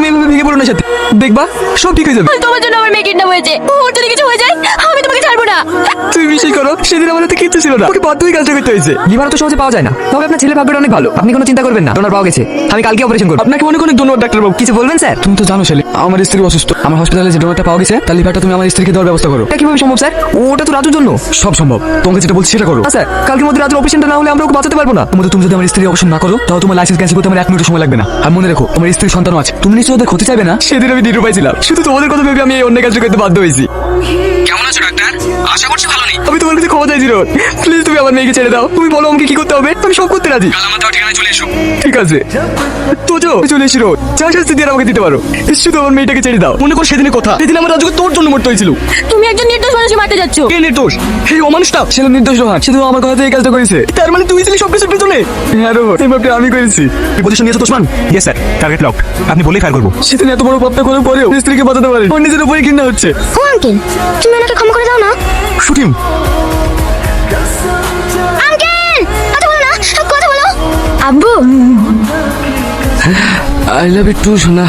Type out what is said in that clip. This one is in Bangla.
এভাবে ভেঙে পড়ো না সাথে, দেখবা সব ঠিক হয়ে যাবে। তোমার জন্য আমার মেয়ে কিডন্যাপ হয়েছে, ওর যদি কিছু হয়ে যায় আমি তোমাকে ছাড়বো না। তুমি বিশ্বাস করো, সেদিন আমার হাতে কিচ্ছু ছিল না, ওকে বাধ্য হয়ে কাজটা করতে হয়েছে। লিভার তো সহজে পাওয়া যায় না, তবে আপনার ছেলে ভাগ্যটা অনেক ভালো, আপনি কোনো চিন্তা করবেন না, ডোনার পাওয়া গেছে। আমি কালকে অপারেশন করব। আপনাকে অনেক অনেক ধন্যবাদ ডাক্তারবাবু। কিছু বলবেন স্যার? তুমি তো জানো ছেলে, আমার স্ত্রী অসুস্থ, আমার হসপিটালে যে ডোনারটা পাওয়া গেছে তার লিভারটা তুমি আমার স্ত্রীকে দেওয়ার ব্যবস্থা করো। এটা কিভাবে সম্ভব স্যার? ওটা তো রাজুর জন্য। সব সম্ভব, তোমাকে যেটা বলছি সেটা করো। স্যার, কালকের মধ্যে রাজুর অপারেশনটা না হলে আমরা ওকে বাঁচাতে পারবো না। তুমি যদি আমার স্ত্রী অপারেশন না করো তাহলে তোমার লাইসেন্স ক্যান্সেল করতে আমার 1 মিনিট সময় লাগবে না। আর মনে রেখো, তোমার স্ত্রীর সন্তানও আছে, তুমি নিশ্চয়ই ওদের ক্ষতি চাইবে না। সেদিন আমি নিরুপায় ছিলাম, শুধু তোমাদের কথা ভেবে আমি এই অন্য কাজটা করতে বাধ্য হয়েছি। কেমন আছো ডাক্তার? আশা করছি ভালো নেই। আমি তোমার কাছে ক্ষমা চাইছি রোদ, প্লিজ তুমি আমার মেয়েকে ছেড়ে দাও। তুমি বলো আমাকে কি করতে হবে, আমি সব করতে রাজি। কাল আমার দেওয়া ঠিকানায় চলে এসো। ঠিক আছে তো চলে এসি রোদ, যা শাস্তি দিয়ে আমাকে দিতে পারো, শুধু আমার মেয়েটাকে ছেড়ে দাও। মনে কর সেদিনের কথা, সেদিন আমার রাজুকে তোর জন্য মরতে হয়েছিল। তুমি একজন নির্দোষ মানুষকে মারতে যাচ্ছ। কে নির্দোষ? এই অমানুষটা ছিল নির্দোষ নয়, শুধু আমার কথা এই কাজটা করেছে। তার মানে তুই ছিলি সবকিছুর পেছনে? হ্যাঁ রোদ, এই ব্যাপারটা আমি করেছি। পজিশন নিয়েছো তোষমান? Yes sir, target lock. আপনি বলেই ফায়ার করবো। সেদিন এত বড় পাপটা করার পরেও স্ত্রীকে বাঁচাতে পারে, ওর নিজের উপরে ঘৃণা হচ্ছে। ও আঙ্কেল, তুমি ওনাকে ক্ষমা করে দাও না। Shoot him. আঙ্কেল কথা বলো না, কথা বলো। আব্বু আই লাভ ইউ টু সোনা।